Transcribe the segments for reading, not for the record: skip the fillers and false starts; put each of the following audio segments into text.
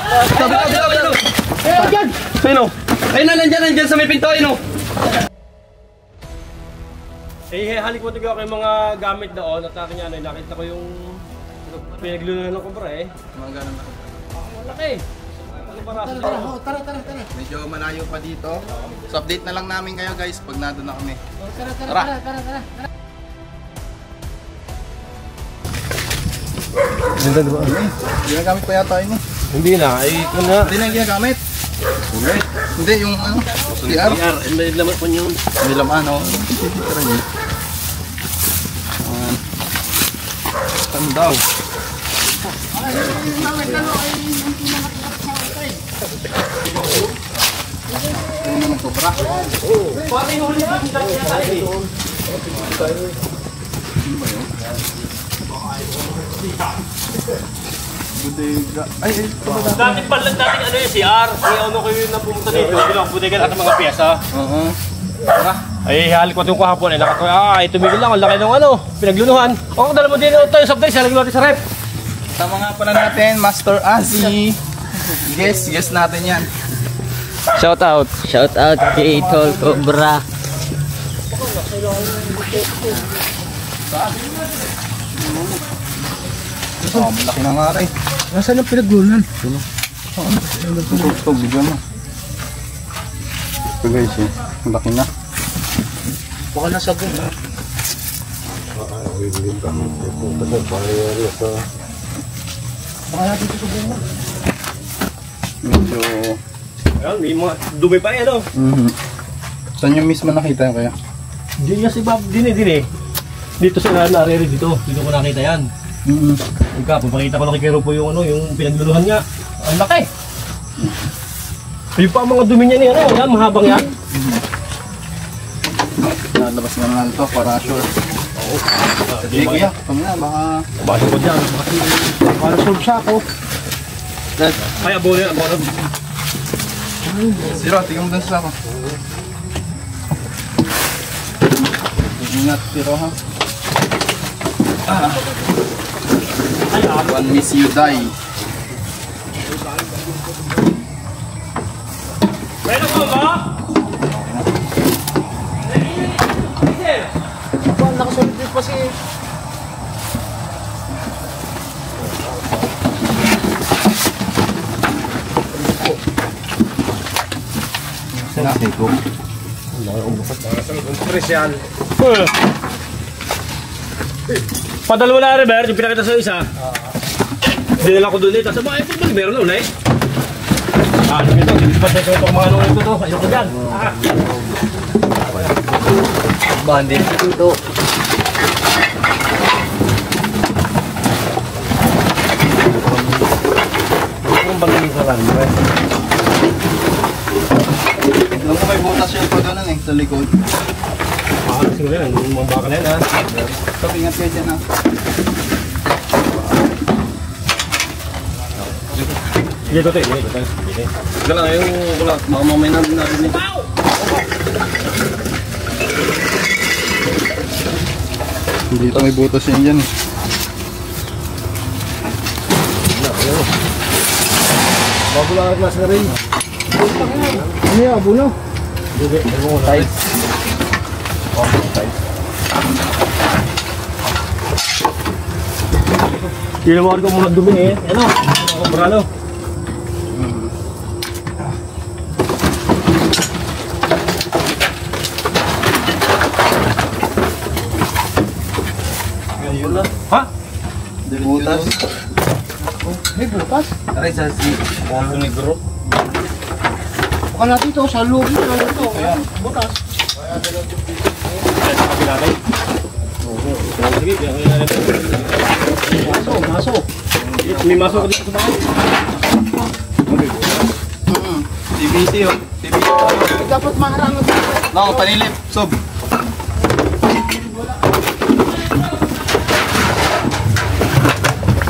Tabi. Diyan. Sino? Ayun na, nandyan sa may pinto, ayun. Halik mo tigaw ko yung mga gamit doon at akin yan, nakita ko yung pinaglulunan ng kumpara Mga ganun na. Malaki. Tara. Medyo malayo pa dito. So update na lang namin kayo guys pag nandun na kami. Tara. Ganda diba? Hindi na gamit pa yata yun Hindi na, ito na. Hindi na ginagamit. Hindi, yung ano? CR. May laman pa yun. May laman, o. Tara yun. Tandaw. Ito na nagkopra. Pati huli na. Bodega. Ay, dating ano yung CR. Kaya ano kayo na pumunta dito. Bilang bodega natin mga pyesa. Ay, halik ko itong kahapon. Tumigil lang. Ang laki ng ano. Pinaglunuhan. O, dala mo din ito yung soft drinks. Halagin natin sa rep. Tama nga pala natin, Master Azzy. Guess natin yan. Shout out kay Tol Cobra. Malaki na nga rin. Nasaan ang pinaglulunan? Ito, bigyan mo. Ito guys ang laki na. Baka nasa buong. Baka natin ito buong. Medyo... Ayan, may mga dumi pa yan Saan yung mismo nakita kaya? Hindi kasi din Dito sa narere dito ko nakita yan. Papakita ko lang kay Rupo yung pinagluluhan niya. Ang laki! Yung pa mga dumi niya niya, yan, mahabang yan. Lalabas na naman ito para sure. Sige kuya, kami na, baka... Baka ko dyan, para solve siya ako. Ay, abo. Siro, tingnan mo dun sa ako. Ingat, Siro ha. One miss you die. Meron ko ba? Nakasunod din pa si... Nasiko. Presyan. Padalawa na rin, yung pinakita sa isa. Dinala ko doon tapos meron na ulit. Ito, pati ko itong mga nung ito. Ayoko dyan. Bandit dito. Kung bagaling sa rami, Alam ko may butas yung pag ganun sa likod. Siguro yan, yung mga baka na yan So, ingat kayo dyan ha. Sige, ito. Gala na yung wala, mamamay na narinig. Dito may butas yan dyan Bago lang at nasa rin. Ano yung abuno? Hindi, mo ko tiles. Tinawag ko muna dumi Ano? Brano. Ayun lang. Ha? Butas. May butas? Aray sa si Polo Negro. Baka natin ito sa loob ito. Ayan, butas. Maso. May maso ko dito sa bahay. TBC oh. TBC. Dapat maharangan dito. No, panilip. Sob.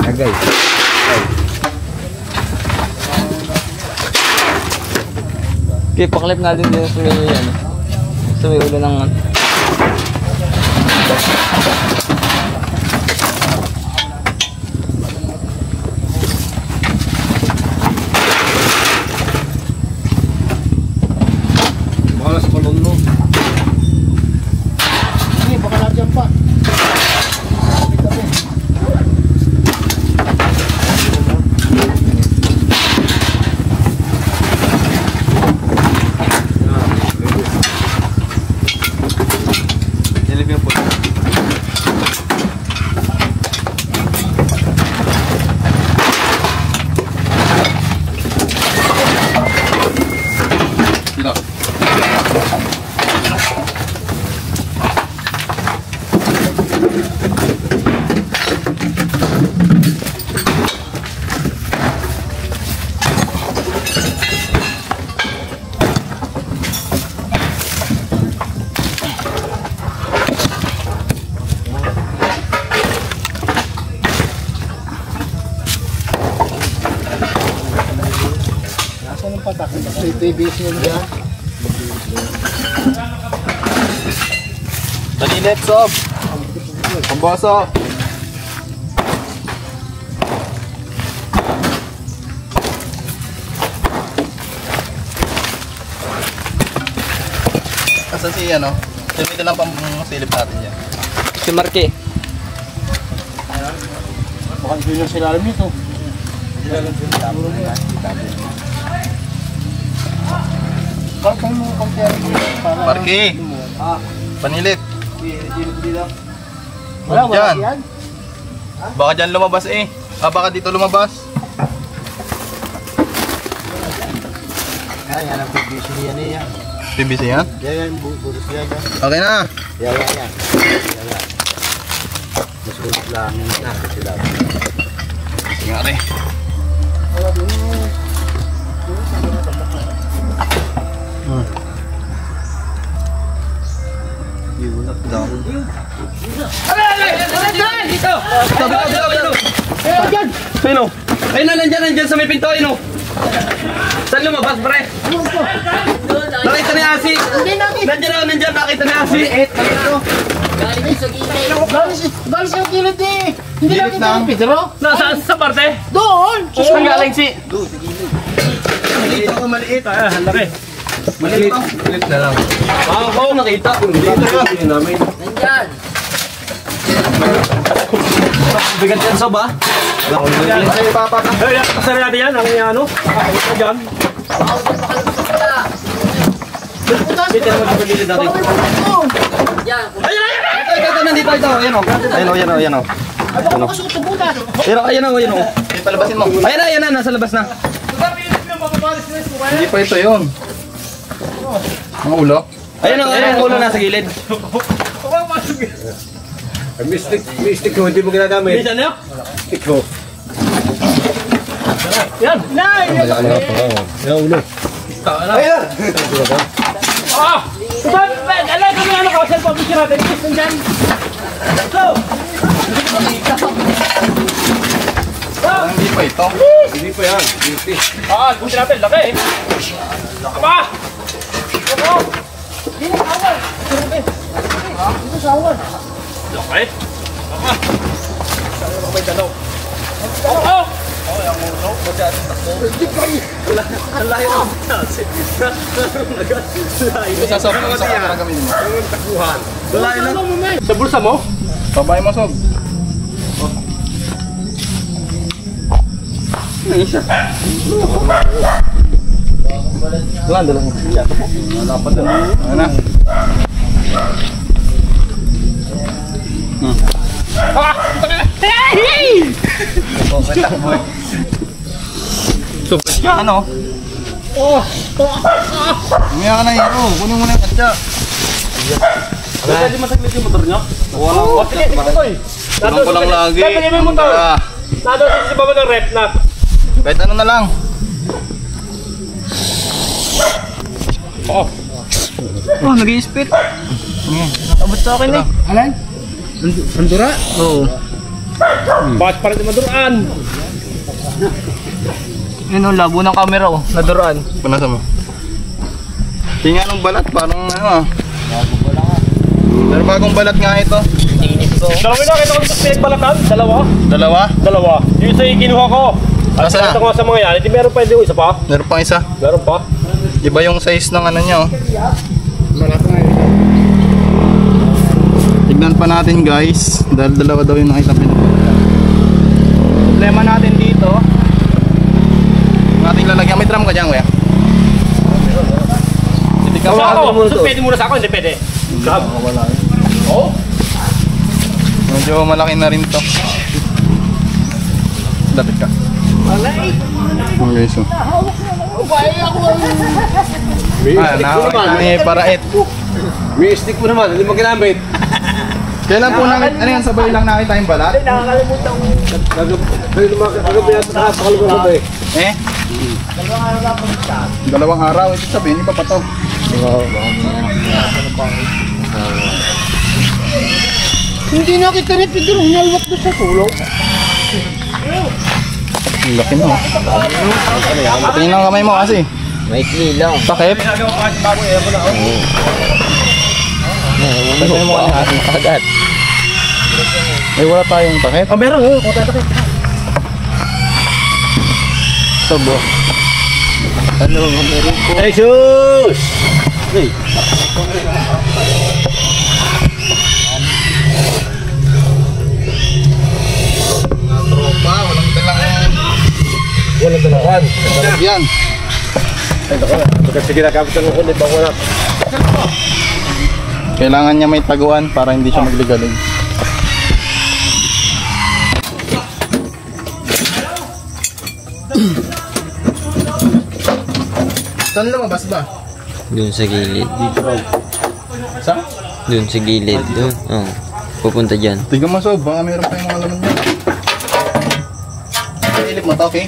Agay. Okay, paklip natin din sa may ano. Sa may ulo ng Dalinet, Sob. Pamboso. Asan si ano? Dito lang pang silip natin yan. Si Marque. Baka hindi na sila alam nito. Marki. Panilip. Wala, Dyan. Baka dyan lumabas eh. Baka dito lumabas. Yan ang PVC yan eh yan. PVC yan? Yan, buros yan yan. Okay na. Yan. Mas buros lang na sila. Tingari. Sino? Ayun na, nandyan sa may pinto, ayun o. Saan lumabas, pre? Nakita ni Asi. Nandyan, nakita ni Asi. Galing sa gilid eh. Hindi Gilid natin lang. tayo, Pedro. Nasaan sa parte? Doon! Ang galing si... Maliit ako, maliit. Ah, ang laki. Maliit. Maliit na lang. Oo, nakita. Hindi namin. Nandyan. Bigat yan, Sob, ha? Yan, kasari natin yan, ang ano, nakakabot na dyan. Bitin naman sa pagilid natin. Ito, nandito, ito. Ayan o. Ayan o. Okay, palabasin mo. Ayan na, nasa labas na. Hindi pa ito yun. Ang ulo. Ayan ang ulo nasa gilid. Mystic ko, hindi mo ginagamit. Bisan niyo? Mystic ko. Yan! Yan ulo. Ayan! Ah! Saan? Alay kami ano ka, cellphone picture natin. Please, nandyan. So! Hindi pa ito. Hindi pa yan. Ah, buti natin, laki eh. Laki ba? Laki! Laki? May dalaw. Oh! Sasok na gamitin mo. Sa bulsa mo? Babay mo, Sob. Dalang. Ano na? Ah! Hey! Super ka, ano? Oh! Umiyak ka na, hero. Kunin mo na yung katsa. Pwede masaglit yung motor nyo? Wala. Oh, sige, sige ko eh. Kulang ko lang lagi. Pwede mo yung motor. Nandun sa baba ng rep na. Kahit ano na lang. Oh. Oh, nag-i-spit. Abot sa akin eh. Alan? Andura? Oo. Bakit pa rin maduraan? Yun o, labo ng camera oh. Naduraan. Punasan mo. Tingnan ng balat, parang ano ah. Pero bagong balat nga ito. Dalawa na, kita ko sa pinagbalatan. Dalawa? Dalawa. Yung isa yung kinuha ko. At Nasaan na? ito ko sa mga yan. Hindi meron pa yung isa pa. Meron pang isa. Meron pa. Iba yung size ng ano niya oh. Tignan pa natin guys. Dahil dalawa daw yung nakita pinagbalatan. Problema natin dito. Yung ating lalagyan. May drum ka dyan kuya? Hindi ka Sa ba? ako. So, pwede muna sa ako. Hindi pwede. Grab. Oh? Medyo malaki na rin to. Dapat ka. Okay, so. May parait. Mystic mo naman, hindi mo ginamit. Kailan po namin, ano yan, sabay lang nakita yung balat? Kagabi natin nakapakalugod ba eh. Eh? Dalawang araw, ito sabihin, iba pa to. Hindi nakita ni Pedro, hinalwak doon sa tulong. Ang laki mo. Tingin ang kamay mo kasi. Maikli lang. Takip? Ginagawa ko kasi baboy, ayan ko na. Ano mo ang ating kagat? Ay, wala tayong takip. Oh, meron, oh. Kung tayo Sobo. Ano, meron po. Hey, sus! Hey. Tropa, walang dalang. Walang dalakan. Dalag yan. Ay, naku. Kasi ginagamit ng kulit, bang wala. Kailangan niya may taguan para hindi siya magligalig. Saan lumabas ba? Doon sa gilid. Saan? Doon sa gilid. Doon. Oh. Pupunta dyan. Tignan mo Sob, baka mayroon pa yung mga laman niya. Ilip mo to, okay?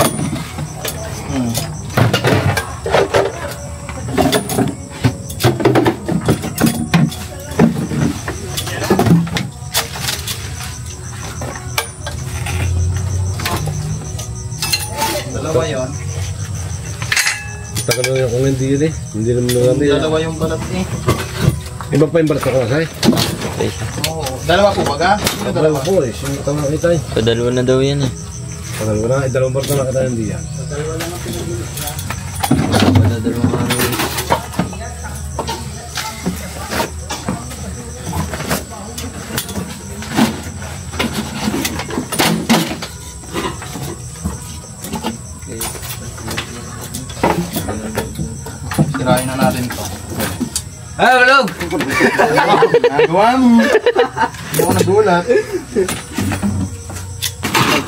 Dalawa yun. Tagal na kung hindi yun eh. Hindi naman naman yun. Dalawa yung balat eh. Iba pa yung balat ako, say? Oo. Dalawa po baga? Dalawa po eh. Sino ka makita eh? Padalwa na daw yan eh. Dalawa na. Dalawang balat na nakita hindi yan. Padadalwa kami. Sirain na natin to. Ah, bulog! Nagawa mo. Hindi ako nagulat.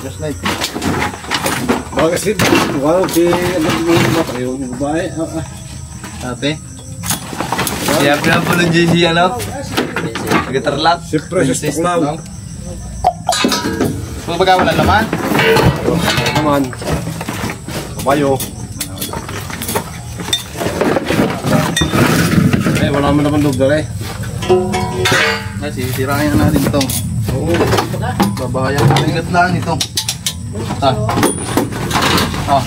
Just like. Baka kasi, wow, si yung babae. Ate. Siya pinapulog JC ano? Nagatarlak. Si Precious Tuklaw. Kung baga wala laman? Naman. Kabayo. Eh, wala mo naman lugar eh. Sisirain na natin to. Oo. Babayan. Ingat lang ito. Ah. Ah.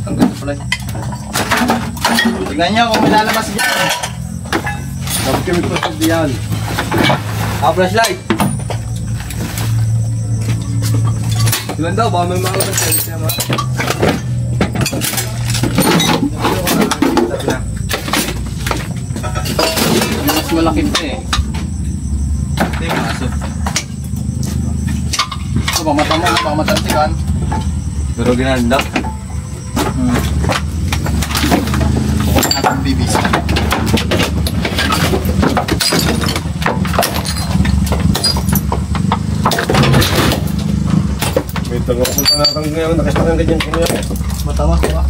Ang ganda pala. Tignan nyo kung may lalabas dyan. Dapat kami pasok diyan. Ah, flashlight! Ilan daw? Baka may makalabas sa siya ma. Mas malaki pa eh. Ito yung aso. Ito bang mata mo, baka matantikan. Pero ginanda. Bukod natin bibis. Wait, punta natin ngayon. Nakita ng ganyan ko ngayon. Mata mo, diba?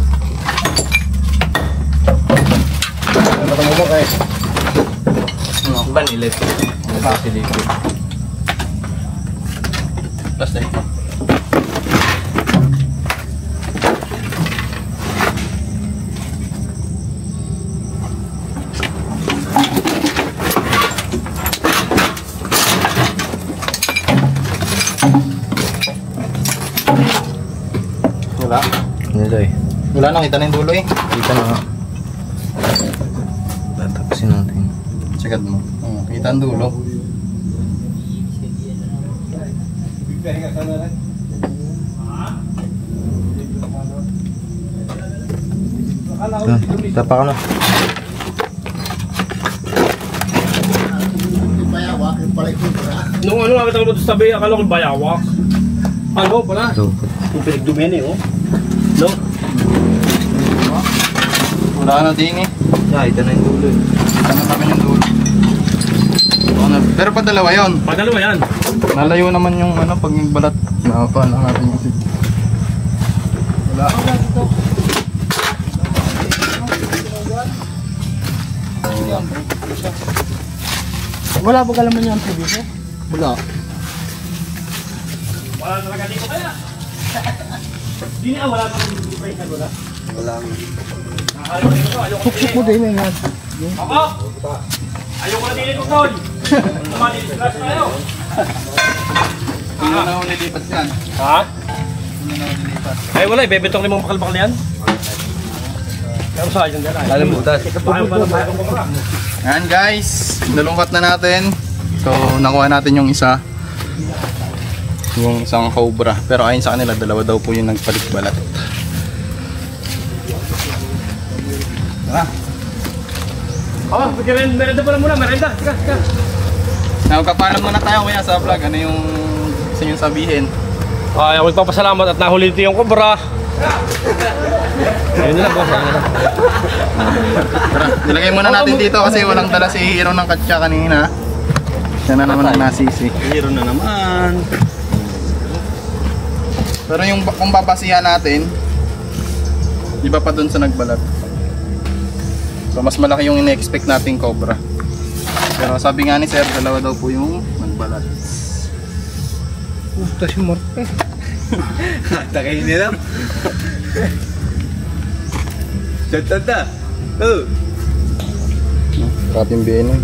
Mata mo ba kayo? Banilit. Basilikid. Plus na ito. Wala. Nilo eh. Wala nang kita na yung dulo eh. Kita na nga. Tatapusin natin. Sagad mo. Kita ang dulo. Tapa ka na. Nung ano nakita ko dito sa tabi, akala ko bayawak. Ano pala? Lupot. Yung pinagdumin eh, oh. No? Wala ka na ting eh. Yeah, ito na yung dulo eh. Kita na kami ng dulo. Pero pa dalawa yun. Pagdalawa yan. Nalayo naman yung ano pag yung balat. Nakapaan lang natin yung sit. Wala. Wala ba kalaman niya ang probinsya? Wala. Wala talaga dito kaya. Di na, wala pa rin price na wala. Wala. Suksok mo din yan. Ako! Ayoko na dili ko, Tol. Tumalilis tayo. Hindi na ako nilipat yan. Ha? Ay wala, ibebetong limang bakal-bakal yan. Pero sa akin dyan. Alam mo, tas. Ayan guys, nalungkat na natin. So nakuha natin yung isa. Yung isang cobra. Pero ayon sa kanila, dalawa daw po yung nagpalit balat. Tara. Oh, merenda pala muna, merenda. Sika. Nagkapaalam muna tayo kuya sa vlog. Ano yung gusto nyo sabihin? Ay, ako nagpapasalamat at nahuli dito yung cobra. Ayun na lang, boss. Tara, nilagay muna natin dito kasi walang dala si Hero ng katsa kanina. Siya na naman ang nasisi. Hero na naman. Pero yung kung babasihan natin, iba pa dun sa nagbalat. So mas malaki yung ine-expect nating cobra. Pero sabi nga ni Sir, dalawa daw po yung nagbalat. Puta si Morte. Takay nila. Tata. Oh. Grabe yung biyanin.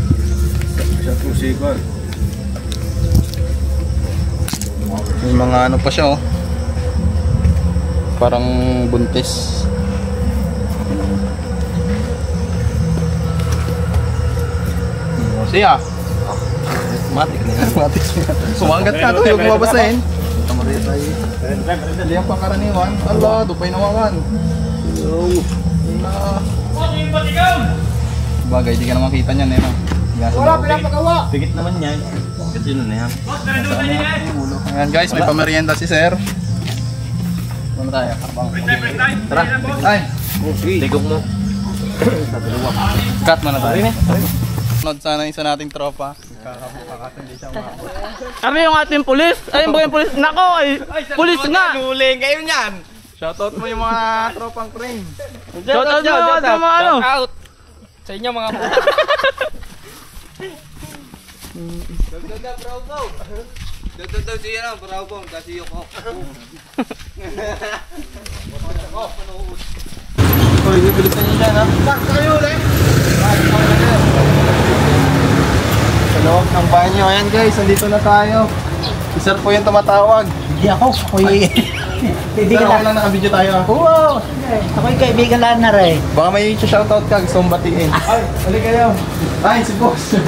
Siya po siya. May mga ano pa siya oh. Parang buntis. Siya. Matik na yan. Matik siya. Sumangat na ito, huwag mabasahin. Hindi ang pakaraniwan. Ala, dupay nawakan. Bagay, di ka naman kita niyan eh. Wala pinapagawa. Pigit naman yan. Kasi yun na yan. Ayan guys, may pamerienda si Sir. Ano tayo? Tara. Ay. Tigok mo. Cut mo na tayo. Sunod sana isa nating tropa. Hindi siya umabot. Kami yung ating pulis. Ayun ba yung pulis? Nako, ay pulis nga. Huling kayo niyan. Shoutout mo yung mga tropang crane. Shoutout mo sa mga ano. Out. Sa inyo mga po. Dito siya lang, bravo, kasi yung Hoy, bilisan niyo dyan ha. Sa loob ng banyo. Ayan guys, nandito na tayo. Si Sir po yung tumatawag. Hindi ako. Ako'y... Sir, okay lang nakabidyo tayo ah. Oo. Ako'y kaibigan lang na rin. Baka may shoutout ka, gusto mong batiin. Ay, hali kayo. Ay, si boss.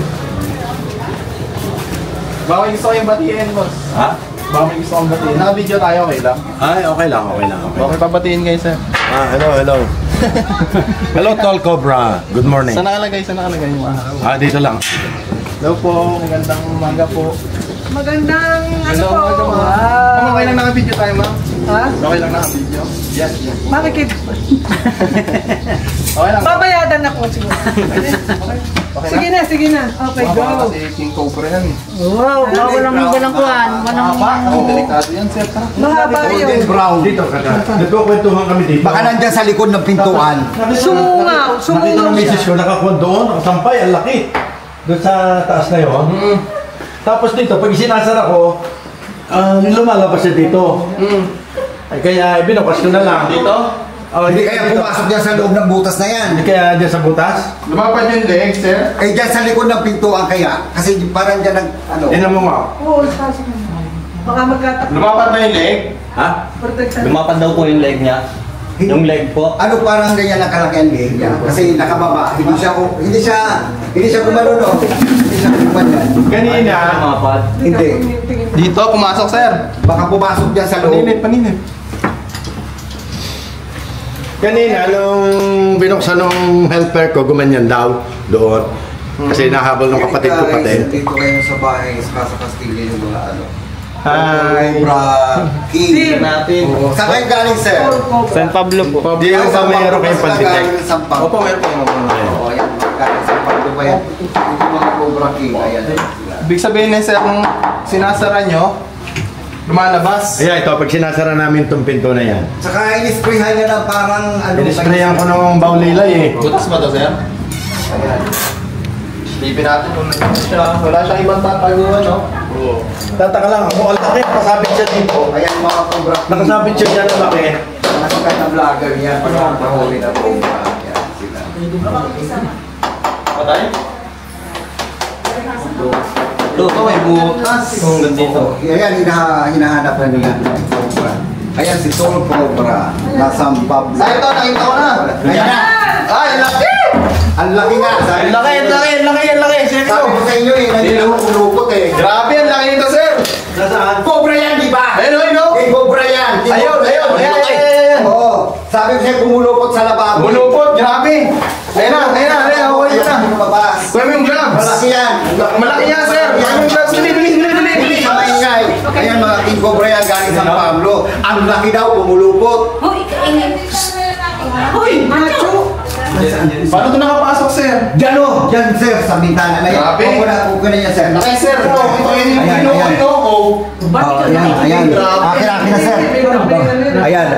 Baka may gusto kayong batiin, boss. Ha? Baka may gusto kong batiin. Nakabidyo tayo, okay lang? Ay, okay lang. Okay, pabatiin kayo, sir. Hello. Hello, Tall Cobra. Good morning. Saan nakalagay? Saan nakalagay yung mga? Dito lang. Hello po, magandang umaga po. Magandang ano Hello, po. umaga ma'am. Ma'am, okay lang nakabidyo tayo, ma'am? Ha? Okay lang nakabidyo? Yes. Bakit? Okay lang. Babayadan ako siguro. Okay Sige na, sige na. Okay, go. Kasi King Cobra yan. Wow, walang kuhan. Oh, delikado yan, sir. Tara. Mahaba yun. Brown. Dito ka na. Nagkukwentuhan kami dito. Baka nandyan sa likod ng pintuan. Sumungaw. Nakita Sumungaw ng misis siya. ko, nakakuha doon, nakasampay, ang laki. Doon sa taas na yun. Tapos dito, pag sinasara ko, lumalabas siya dito. Ay, kaya binukas ko na lang. Dito? Hindi kaya pumasok dyan sa loob ng butas na yan. Hindi kaya dyan sa butas? Lumapad yung leg, sir. Eh dyan sa likod ng pintuan kaya. Kasi parang dyan ang ano. Tingnan mo nga. Oo, kasi baka magkatak. Lumapad na yung leg. Ha? Protection. Lumapad daw po yung leg niya. Yung leg po. Ano parang ganyan ang kalaki ang leg niya. Kasi nakababa. Hindi siya gumano no. Hindi siya gumano. Kanina. Lumapad. Hindi. Dito, pumasok, sir. Baka pumasok dyan sa loob. Paninit. Kanina, nung binuksan ng helper ko, gumanyan daw doon. Kasi nahabol ng kapatid ko pati. Dito kayo sa bahay, sa Castilla yung mga ano. Hi. Cobra King. Natin. Saan kayo galing, sir? San Pablo po. Di yung sa mayroon kayong pandetect. Galing sa Pag. Opo, meron po. Oo, yan. Galing sa Pag. Diba yan? Yung mga Cobra King. Ayan. Ibig sabihin na, sir, kung sinasara nyo, lumalabas. Ayan, ito, pag sinasara namin itong pinto na yan. Saka inisprayhan niya ng parang ano. Inisprayan ko ng baulilay eh. Butas ba to, sir? Ayan. Tipin natin kung ano siya. Wala siyang ibang tatayuan, no? Oo. Tataka lang ako, ang laki, nakasabit siya dito. Ayan mga Cobra King. Nakasabit siya dyan ang laki. Nasikat na vlogger yan. Parang mahuli na Cobra. Ayan sila. Patay? Ito, may butas. Kung ganito. Ayan, hinahanap na nila. Cobra. Ayan si Tol Cobra. Nasa Pablo. Ay, ito, nakita ko na. Ayan na. Ay, ang laki! Ang laki nga. Sabi Sinabi ko sa inyo eh, nagulupot eh. Grabe, ang laki nito, sir. Cobra yan, di ba? Ayun. King Cobra yan. King Ayun. Cobra. Oo. Sabi ko sa'yo, kumulupot sa lababo. Bulupot, grabe. Ayun na. Okay na. Lumabas. Kuha mo yung gloves. Malaki yan. Malaki yan, sir. Kuha mo yung gloves. Hindi sa maingay. Ayan mga King Cobra yan galing San Pablo. Ang laki daw, kumulupot. Hoy, kainin. Hoy, macho. Paano ito nakapasok, sir? Diyan o. Diyan sir, sa bintana na yan. Grabe. Kuha na yan sir. Laki, sir. Ito yung Ayan. Ayan. Akin na sir.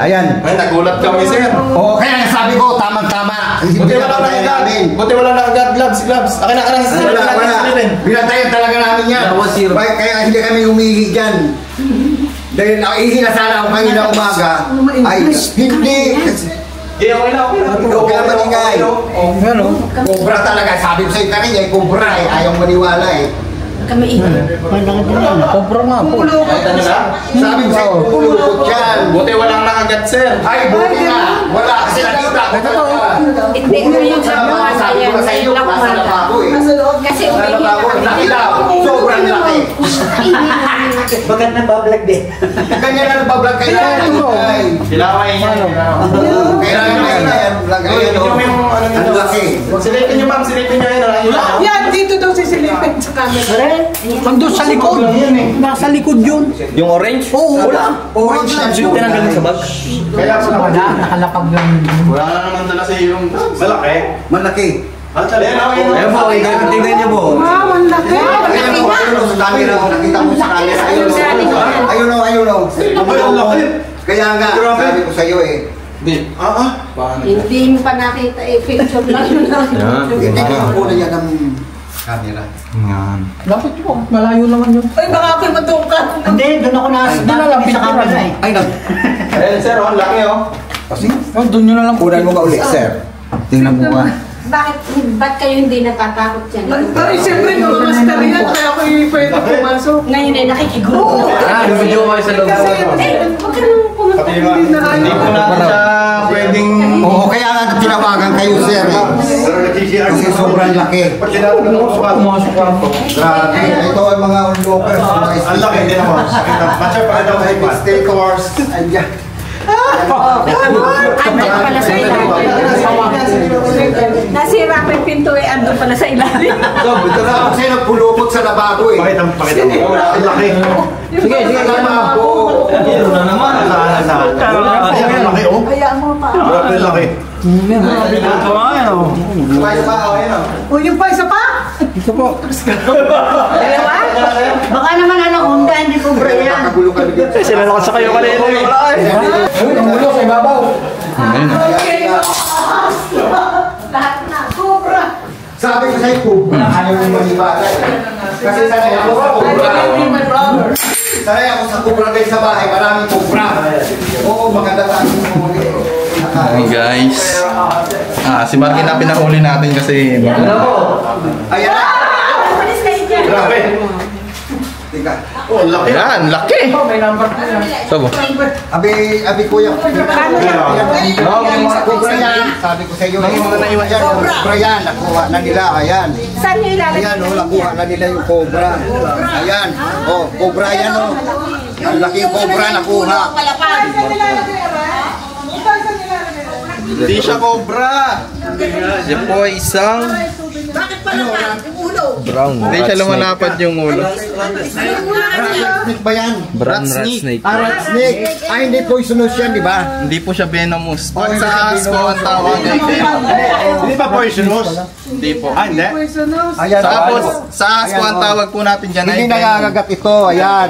Ayan. Ay, nagulat kami, sir. Oo, kaya sabi ko, tamang-tama. Buti wala nakagat gloves. Akin na. Wala. Binantayan talaga namin yan. Kaya hindi kami humihi dyan. Dahil ihi na sana ako kanina umaga. Ay, hindi. Okay na. Okay na maningay. Cobra talaga. Sabi ko sa'yo kanina, cobra eh. Ayaw maniwala eh. Kami ihin. Sabi ko sa'yo, pulupot yan. Buti walang nakagat, sir. Ay, buti nga. Wala kasi nakita ko talaga. Hindi ko yung Sabi ko sa iyo, nasa lababo eh. Kasi Nasa umihin lababo, laki daw. Sobrang laki. Bakit nagbablog din? Ganyan na nagbablog kayo. Silaway niya. Kailangan na yan. Ayan o. Ang laki. Silipin niyo, ma'am. Silipin niyo yun. Yan, dito daw sisilipin sa camera. Nandun sa likod. Nasa likod yun. Yung orange? Oo, wala. Orange na Yung tinanggal mo sa bag? Kaya sa Wala, nakalapag lang. wala na naman dala sa iyo yung malaki. Malaki. Ayun po, tingnan niyo po. Wow, ang laki. Ayan o. Ayun o. Sa camera. Nakita mo sa camera. Ayun o. Ayun o. Kaya nga, sabi ko sa iyo eh. Hindi mo pa nakita eh, picture lang yun. Hindi ko muna yan ng camera. Dapat yun, malayo naman yun. Ay, baka ako'y matungkad. Hindi, doon ako nakapit sa camera eh. Ay, Ayun, sir. Ang laki, oh. Doon nyo na lang. kunan mo ka ulit, sir. Tingnan mo ka. Ba't kayo hindi natatakot dyan? Ay, siyempre, mga master yan. Kaya ako'y pwede pumasok. Ngayon ay nakikigulo. Video ko sa loob. Eh, huwag ka nang pumunta. Hindi na Hindi po natin siya pwedeng... Oo, kaya nga tinawagan kayo, sir. Kasi sobrang laki. Grabe. Ito ay mga onlookers. Ang laki din ako. Stay course. Ayan. Andun pala sa ilalim. Nasira ko yung pinto eh, andun pala sa ilalim. Kasi nagpulupot sa lababo eh. Pakita mo. Ang laki. Sige, sa lababo. Na naman. Ang laki, oh. Hayaan mo pa. Grabe ang laki. O, yung pa, isa pa? Dalawa? Baka naman anaconda, hindi ko bra yan. Nakagulo ka dito. Sila nakasa kayo kanina. Lahat na. Cobra. Sabi ko sa'yo, kubra. Ayaw mo maniwala. Kasi sanay ako sa kubra. Sanay ako sa kubra dahil sa bahay. Maraming kubra. Oo, maganda sa akin mo. Hey guys. Si Marky na pinahuli natin kasi... Ayan na. Umalis kayo dyan. Grabe. Tika. Oh, ang laki. Yan, laki! Sabo. Abi kuya. Kubra yan. Sabi ko sa iyo. Kubra yan. Nakuha na nila. Ayan. Saan nyo ilalagay? Ayan, nakuha na nila yung cobra. Ayan. Cobra yan, Ang laking cobra nakuha. Hindi siya cobra! Siya po ay isang... Bakit pala yung ulo? Brown. Hindi siya lumalapad yung ulo. Snake ba yan? Rat snake. Rat snake. Ay, hindi poisonous yan, di ba? Hindi po siya venomous. Pag hindi sa siya asco venomous. ang tawag ay venom. Hindi ba poisonous? Hindi po. Hindi. Ayan. Tapos sa asco ang tawag po natin dyan ay Hindi venom. nangangagat ito. Ayan.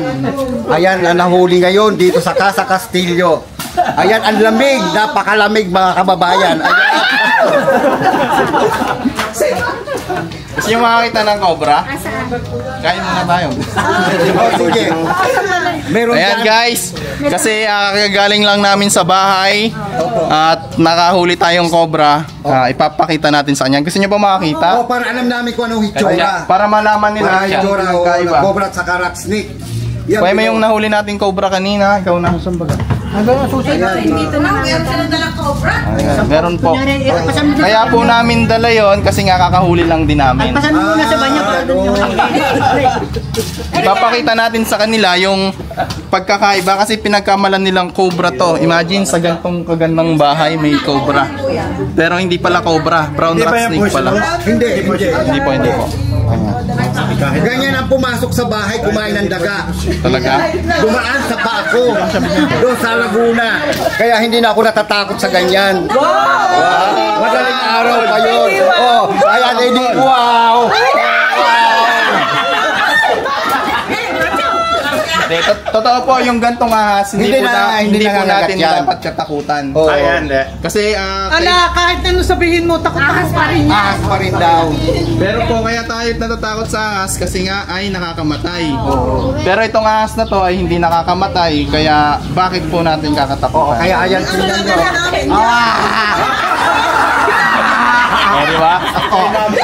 Ayan, ang nahuli ngayon dito sa Casa Castillo. Ayan, ang lamig. Napakalamig, mga kababayan. Ayan. Kasi yung makakita ng cobra, kain muna tayo. Sige. Meron Ayan dyan. guys, kasi kagaling lang namin sa bahay at nakahuli tayong cobra. Ipapakita natin sa kanya. Gusto niyo ba makakita? Para alam namin kung anong hitsura. Para malaman nila Hitsura yung o kaiba. cobra at saka rat snake. Kuya mo yung nahuli nating cobra kanina. Ikaw na. Dito na meron sila dalang cobra. Ayan, meron po. Kaya po namin dala yon kasi nga kakahuli lang din namin. Pasan mo muna sa banyo para doon yung... Ipapakita natin sa kanila yung pagkakaiba kasi pinagkamalan nilang cobra to. Imagine sa gantong kagandang bahay may cobra. Pero hindi pala cobra, brown rat snake pala. Hindi po. Hindi po. Ganyan ang pumasok sa bahay, kumain ng daga. Talaga? Dumaan sa paa ko. Doon sa Laguna. Kaya hindi na ako natatakot sa ganyan. Wow! Madaling araw pa yun. Oh, ayan, hindi. Wow! Totoo po yung gantong ahas, hindi po natin yan. dapat katakutan. Oh. Ayan, Kasi Kahit ano sabihin mo, takot pa rin yan. ahas pa rin daw. pero po kaya tayo natatakot sa ahas kasi nga ay nakakamatay. Pero itong ahas na to ay hindi nakakamatay, kaya bakit po natin kakatakutan? Kaya ayan, tingnan nyo. Di ba?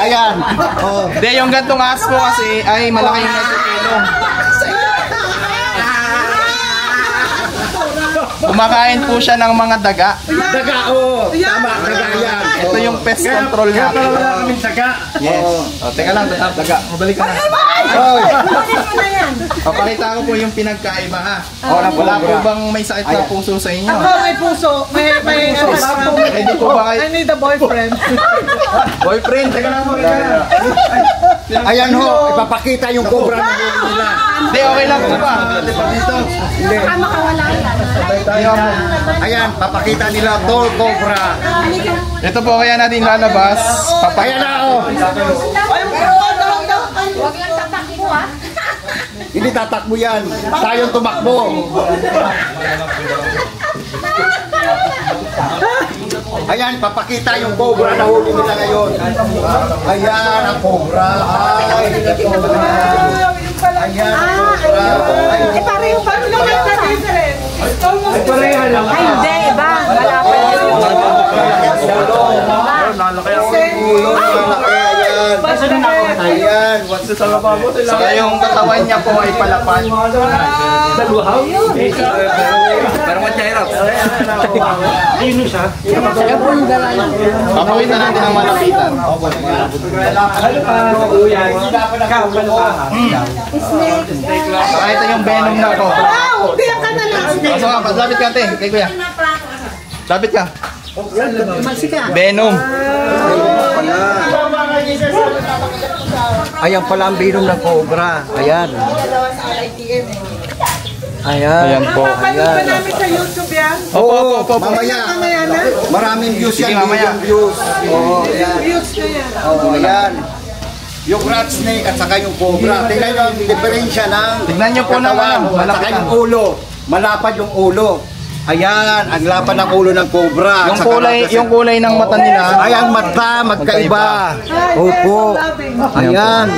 Ayan. Oh. Hindi, yung gantong ahas po kasi ay malaki yung nagkikilong. Kumakain po siya ng mga daga. Daga, oh. Tama, daga yan. Ito yung pest control natin. Yes. Oh, teka lang, daga. Mabalik ka na. Oh. Papakita ko po yung pinagkaiba ha. Wala po bang may sakit na puso sa inyo? Ako may puso, may Hindi po ba kayo? I need a boyfriend. Boyfriend, teka lang po. Ayan ho, ipapakita yung cobra na nila. Hindi, okay lang po ba? Dito. Ayan, papakita nila tall cobra. Ito po kaya natin lalabas. Ayan na, oh. Huwag lang tatakbo ha. Hindi tatakbo yan. Tayong tumakbo. Ayan, papakita yung cobra na huli nila ngayon. Ayan, ang cobra. Ay, ayan, ang cobra. Eh, pare yung pamilya na different. Ay, hindi, iba. Malapad yun. Ayan, Saka yung katawan niya po ay palapad. Papakita natin ang malapitan. Saka ito yung venom na to. Wow! Tiyak ka na lang. Pasok ka, lapit ka ate, kay kuya. Lapit ka. Venom. ayan pala ang binom ng cobra. Ayan. Ayan. Ayan po. Napapanood ba namin sa YouTube yan? Oo, mamaya. Mamaya na? Maraming views yan. Sige, mamaya. Million views. Oo, ayan. Views na yan. Oo, ayan. Yung rat snake at saka yung cobra. Tingnan nyo ang diferensya ng Tignan nyo po ng katawan ano, at saka malapitan. yung ulo. Malapad yung ulo. Ayan, ang lapad ng ulo ng cobra. Yung Saka yung kulay ng mata nila. ayan, mata, magkaiba. Opo. Ayan.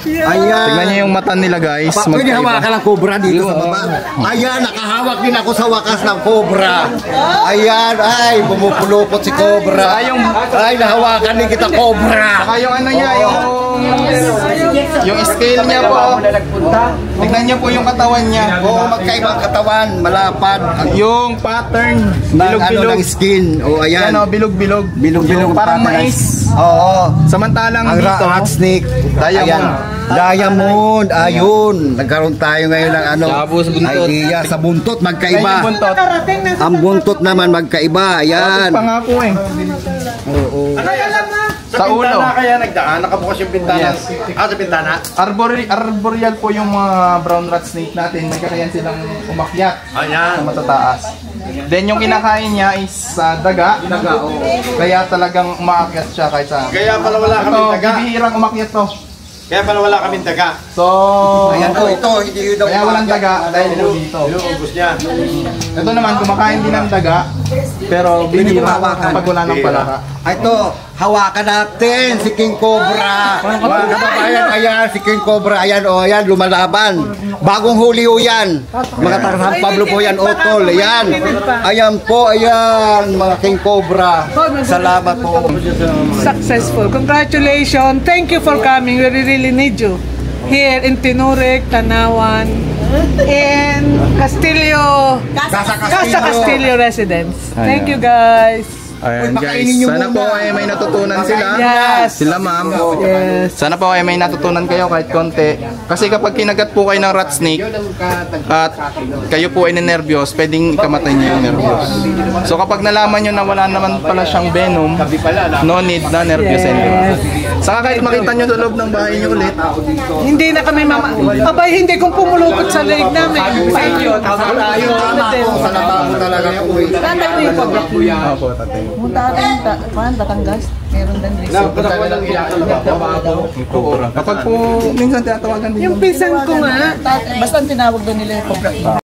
Ayan. Tignan nyo yung mata nila guys. Pwede Magkaiba. hawakan ng cobra dito sa baba. Ayan, nakahawak din ako sa wakas ng cobra. Ayan, ay, bumupulupot si cobra. Ay, nahawakan din kita cobra. Saka yung ano niya, yung scale niya po. Tignan nyo po yung katawan niya. Oo, magkaibang katawan, malapad. Yung pattern, Ng ano bilog-bilog. ng skin. O, ayan. Yan o, bilog-bilog. Bilog-bilog. Parang pattern. mais. Oo. Samantalang Ang dito, rat snake. Diamond. Ayan. Diamond. Ayun. Nagkaroon tayo ngayon ng ano, idea. Sa buntot, yan yung magkaiba. buntot. Nakarating na sa... Ang buntot naman magkaiba. Ayan. Pa nga po eh. Oo. Ay, alam mo. Sa ulo. kaya nagdaan, nakabukas yung bintana. Sa bintana? Arboreal po yung mga brown rat snake natin. May kakayan silang umakyat sa matataas. Then yung kinakain niya is daga. Kaya talagang umaakyat siya kahit saan. Kaya pala wala Ito, kaming daga. bibihirang umakyat to. Kaya pala wala kaming daga. So, Ayan po, ito. Hindi daw kaya walang daga dahil dito. Ubus niya. Ito naman, kumakain din ng daga. Pero bibihira kapag wala ng palaka. Ito, hawakan natin si King Cobra. Mga kababayan, ayan, si King Cobra. Ayan, o, ayan, lumalaban. Bagong huli o yan. Mga taga San Pablo po yan, Otol. Ayan. Ayan po, ayan, mga King Cobra. Salamat po. Successful. Congratulations. Thank you for coming. We really need you. Here in Tinurek, Tanawan, in Castillo, Casa Castillo Residence. Thank you guys. Ayan guys, sana po ay may natutunan sila. Yes. Sila ma'am. Yes. Sana po ay may natutunan kayo kahit konti. Kasi kapag kinagat po kayo ng rat snake at kayo po ay ninervyos, pwedeng ikamatay niyo yung nervyos. So kapag nalaman nyo na wala naman pala siyang venom, no need na nervyosin. Saka kahit makita nyo sa loob ng bahay nyo ulit, Hindi na kami abay, hindi kung pumulukot sa leg namin. Thank you. Tama tayo. Sa natamo talaga po eh. Tanda mo yung public. opo, tatay. Punta rin, Batangas. Meron din rin. Kapag po minsan tinatawagan din. Yung pinsan ko nga, basta ang tinawag doon nila yung